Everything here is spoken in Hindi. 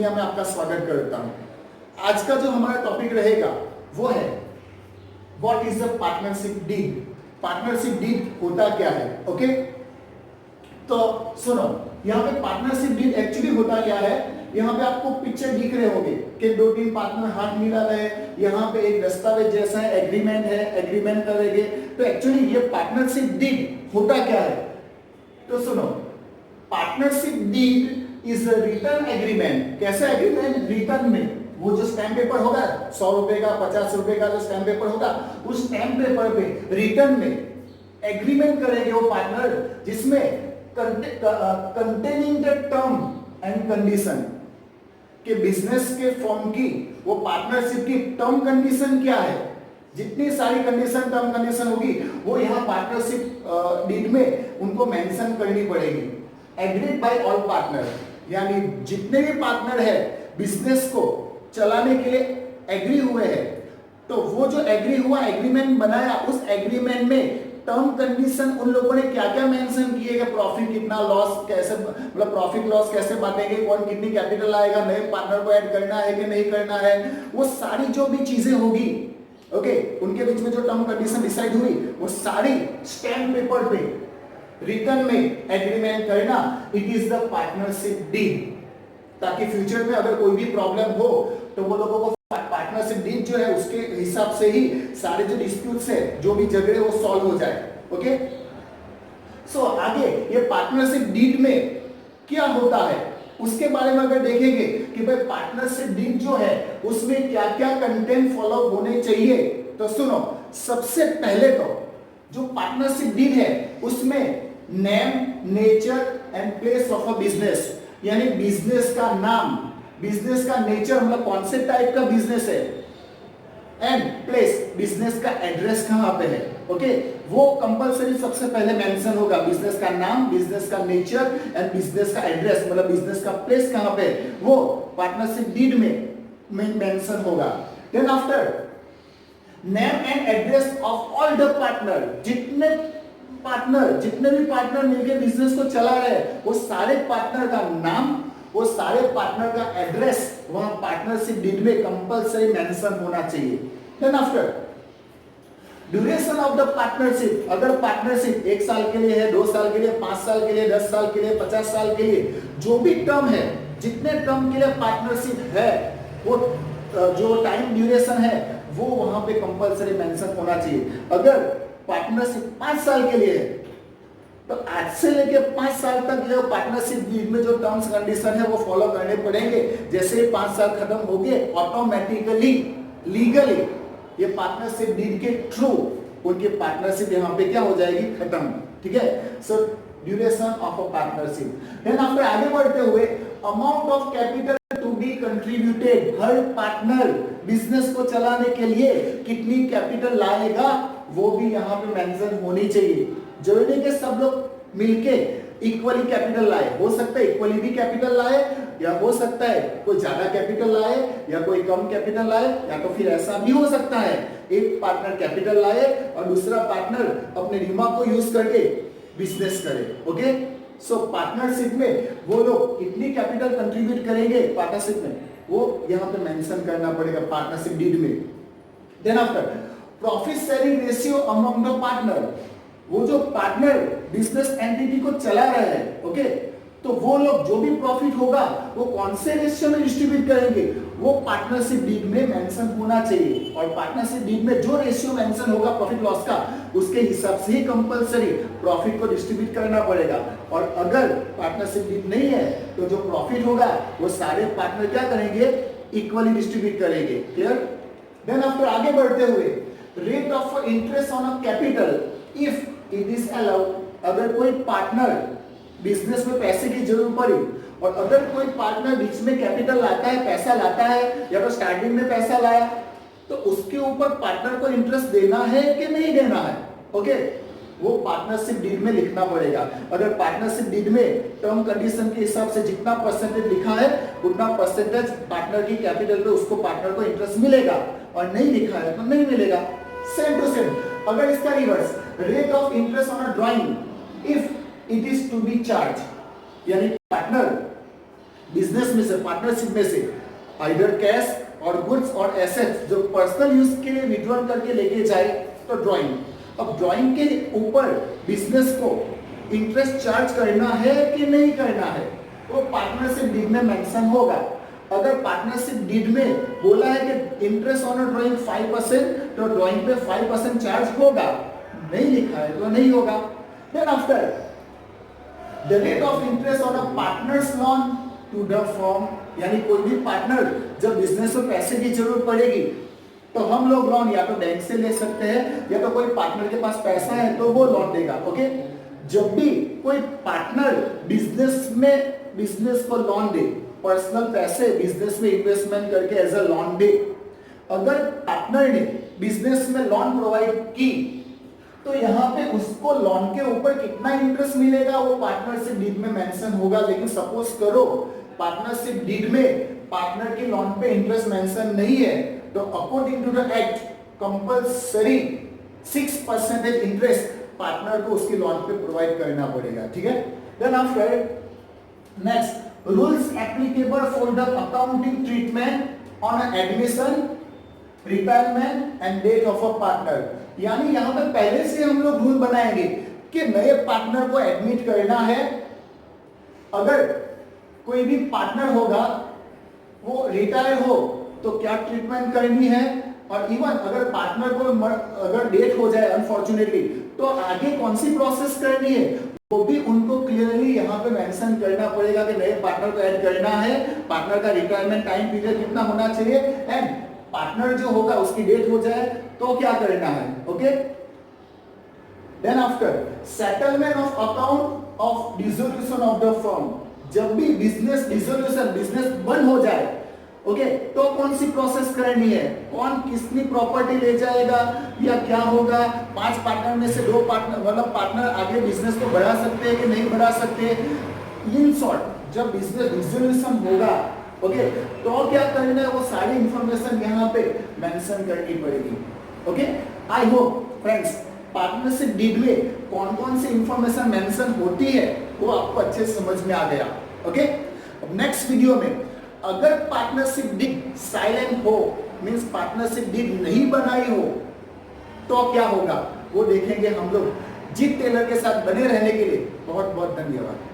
मीडिया में आपका स्वागत करता हूं। आज का जो हमारा टॉपिक रहेगा वो है what is the partnership deed. Partnership deed होता क्या है? ओके, तो सुनो, यहाँ पे पार्टनरशिप डीड एक्चुअली होता क्या है। यहाँ पे आपको पिक्चर दिख रहे होंगे कि 2-3 पार्टनर हाथ मिला रहे हैं, यहाँ पे एक दस्तावेज जैसा है, एग्रीमेंट है, एग्रीमेंट करेंगे। तो एक्चुअली ये पार्टनरशिप डीड होता क्या है? तो सुनो, partnership deed is a written agreement. कैसा एग्रीमेंट? रिटर्न में वो जो स्टैम्प पेपर होगा 100 रुपए का, 50 रुपए का जो स्टैम्प पेपर होगा, उस स्टैम्प पेपर पे रिटर्न में एग्रीमेंट करेंगे वो पार्टनर, जिसमें containing the term and condition के बिजनेस के फॉर्म की, वो पार्टनरशिप की टर्म कंडीशन क्या है, जितनी सारी कंडीशन टर्म कंडीशन होगी वो यहाँ पार्टनरशिप डीड में उनको मेंशन करनी पड़ेगी। एग्रीड बाय ऑल पार्टनर, यानी जितने भी पार्टनर है बिजनेस को चलाने के लिए एग्री हुए हैं, तो वो जो एग्री हुआ, एग्रीमेंट बनाया, उस एग्रीमेंट में टर्म कंडीशन उन लोगों ने क्या क्या मेंशन किए कि प्रॉफिट कितना, लॉस कैसे, मतलब प्रॉफिट लॉस कैसे बांटेंगे, कौन कितनी कैपिटल आएगा, नए पार्टनर को ऐड करना है कि नहीं करना है, वो सारी जो भी चीजें होगी, ओके, उनके बीच में जो टर्म कंडीशन डिसाइड हुई, वो सारी स्टैम्प पेपर पे रिटर्न में एग्रीमेंट करना, it is the partnership deed. ताकि फ्यूचर में अगर कोई भी प्रॉब्लम हो तो वो लोगों को पार्टनरशिप डीड जो है उसके हिसाब से ही सारे जो डिस्प्यूट्स है, जो भी झगड़े, वो सॉल्व हो जाए। ओके, सो आगे ये पार्टनरशिप डीड में क्या होता है उसके बारे में अगर देखेंगे कि भाई पार्टनरशिप डीड जो है उसमें क्या क्या कंटेंट फॉलो होने चाहिए, तो सुनो, सबसे पहले तो जो पार्टनरशिप डीड है उसमें name, nature and place of a business, यानी बिजनेस का नाम, बिजनेस का नेचर, मतलब कौन से टाइप का बिजनेस है, एंड प्लेस, बिजनेस का एड्रेस कहां पे है, ओके, वो कंपलसरी सबसे पहले मेंशन होगा। बिजनेस का नाम, बिजनेस का नेचर एंड बिजनेस का एड्रेस, मतलब बिजनेस का प्लेस कहां पे, वो पार्टनरशिप डीड में मेंशन होगा। Then after name and address of all the partner, जितने भी पार्टनर मिलकर बिजनेस को चला रहे हैं, वो सारे पार्टनर का नाम, वो सारे पार्टनर का एड्रेस वहां पार्टनरशिप डीड में कंपलसरी मेंशन होना चाहिए। Then after duration of the partnership, अगर पार्टनरशिप 1 साल के लिए है, 2 साल के लिए, 5 साल के लिए, 10 साल के लिए, 50 साल के लिए, जो भी टर्म है, जितने टर्म के लिए पार्टनरशिप है, वो जो टाइम ड्यूरेशन है वो वहां पे कंपलसरी मेंशन होना चाहिए। अगर पार्टनरशिप 5 साल के लिए है तो आज से लेके 5 साल तक जो पार्टनरशिप डीड में जो टर्म्स कंडीशन है वो फॉलो करने पड़ेंगे। जैसे ही 5 साल खत्म हो गए, ऑटोमेटिकली लीगली ये पार्टनरशिप डीड के थ्रू उनकी पार्टनरशिप यहाँ पे क्या हो जाएगी, खत्म। ठीक है, so duration of a partnership. Then after आगे बढ़ते हुए amount of capital to be contributed, हर पार्टनर बिजनेस को चलाने के लिए कितनी कैपिटल लाएगा वो भी यहाँ पे मेंशन होनी चाहिए। जरूरी नहीं कि सब लोग मिलके इक्वली कैपिटल लाए, हो सकता है इक्वली भी कैपिटल लाए, या हो सकता है कोई ज्यादा कैपिटल लाए या कोई कम कैपिटल लाए, या तो फिर ऐसा भी हो सकता है एक पार्टनर कैपिटल लाए और दूसरा पार्टनर अपने दिमाग को यूज करके बिजनेस करे। ओके, सो पार्टनरशिप में वो लोग कितनी कैपिटल कंट्रीब्यूट करेंगे पार्टनरशिप में, वो यहाँ पे मेंशन करना पड़ेगा पार्टनरशिप डीड में। Then after profit sharing ratio among the partner, वो जो पार्टनर बिजनेस एंटिटी को चला रहे हैं, ओके, तो वो लोग जो भी प्रॉफिट होगा वो कौन से रेशियो में डिस्ट्रीब्यूट करेंगे, वो पार्टनरशिप डीड में मेंशन होना चाहिए। और पार्टनरशिप डीड में जो रेशियो मेंशन होगा प्रॉफिट लॉस का, उसके हिसाब से ही कंपलसरी प्रॉफिट को डिस्ट्रीब्यूट करना पड़ेगा। और अगर पार्टनरशिप डीड नहीं है तो जो प्रॉफिट होगा वो सारे पार्टनर क्या करेंगे, इक्वली डिस्ट्रीब्यूट करेंगे। क्लियर? देन आफ्टर आगे बढ़ते हुए rate of interest on a capital if it is allowed, अगर कोई पार्टनर बिजनेस में पैसे की जरूरत पड़ी और अगर कोई पार्टनर बीच में कैपिटल लाता है, पैसा लाता है, या तो स्टार्टिंग में पैसा लाया, तो उसके ऊपर पार्टनर को इंटरेस्ट देना है कि नहीं देना है, ओके, वो पार्टनरशिप डीड में लिखना पड़ेगा। अगर पार्टनरशिप डीड में टर्म कंडीशन के हिसाब से जितना परसेंटेज लिखा है उतना परसेंटेज पार्टनर की कैपिटल पे उसको पार्टनर को इंटरेस्ट मिलेगा, और नहीं लिखा है तो नहीं मिलेगा। सेम टू सेम अगर इसका reverse, rate of interest on a drawing if it is to be charge, यानी पार्टनर बिजनेस में से, पार्टनरशिप में से आइदर कैश और गुड्स और एसेट्स जो पर्सनल यूज के लिए विड्रॉल करके लेके जाए तो ड्राइंग। अब ड्राइंग के ऊपर बिजनेस को इंटरेस्ट चार्ज करना है कि नहीं करना है वो पार्टनरशिप डीड में मेंशन होगा। अगर पार्टनरशिप डीड में बोला है कि इंटरेस्ट ऑन ड्राइंग 5% तो ड्राइंग पे 5% चार्ज होगा, नहीं लिखा है तो नहीं होगा। Then after the rate of interest on a partner's loan to the firm, यानी कोई भी पार्टनर जब बिजनेस में पैसे की जरूरत पड़ेगी तो हम लोग लोन या तो बैंक से ले सकते हैं या तो कोई पार्टनर के पास पैसा है तो वो लोन देगा। ओके, जब भी कोई पार्टनर बिजनेस को लोन दे, पर्सनल पैसे बिजनेस में इन्वेस्टमेंट करके एज अ लोन दे, अगर पार्टनर ने बिजनेस में लोन प्रोवाइड की तो यहाँ पे उसको लोन के ऊपर कितना इंटरेस्ट मिलेगा वो पार्टनरशिप डीड में मेंशन होगा। लेकिन सपोज करो पार्टनरशिप डीड में पार्टनर की लोन पे इंटरेस्ट मेंशन नहीं है तो according to the act compulsory 6% interest partner को उसकी लोन पे प्रोवाइड करना पड़ेगा। ठीक है, then after next rules applicable for the accounting treatment on admission, retirement and death of a partner. यानी यहाँ पे पहले से हम लोग रूल बनाएंगे कि नए पार्टनर को एडमिट करना है, अगर कोई भी पार्टनर होगा वो रिटायर हो तो क्या ट्रीटमेंट करनी है, और इवन अगर पार्टनर को अगर डेथ हो जाए अनफॉर्चुनेटली तो आगे कौन सी प्रोसेस करनी है वो भी उनको क्लियरली यहाँ पे मेंशन करना पड़ेगा कि नए पार्टनर को ऐड करना है, पार्टनर का रिटायरमेंट टाइम पीरियड कितना होना चाहिए एंड पार्टनर जो होगा उसकी डेथ हो जाए तो क्या करना है। Okay, then after settlement of account of dissolution of the firm, जब भी बिजनेस डिसोल्यूशन बिजनेस बंद हो जाए ओके तो कौन सी प्रोसेस करनी है, कौन कितनी प्रॉपर्टी ले जाएगा या क्या होगा, 5 पार्टनर में से 2 पार्टनर मतलब पार्टनर आगे बिजनेस को बढ़ा सकते हैं कि नहीं बढ़ा सकते। इन शॉर्ट जब बिजनेस डिसोल्यूशन होगा ओके तो क्या करना है वो सारी इंफॉर्मेशन यहाँ पे मेंशन करनी पड़ेगी। Okay, I hope friends partnership deed में कौन कौन सी इंफॉर्मेशन मेंशन होती है वो आपको अच्छे से समझ में आ गया। ओके, अब नेक्स्ट वीडियो में अगर पार्टनरशिप डीड साइलेंट हो मींस पार्टनरशिप डीड नहीं बनाई हो तो क्या होगा वो देखेंगे हम लोग। जीत टेलर के साथ बने रहने के लिए बहुत बहुत धन्यवाद।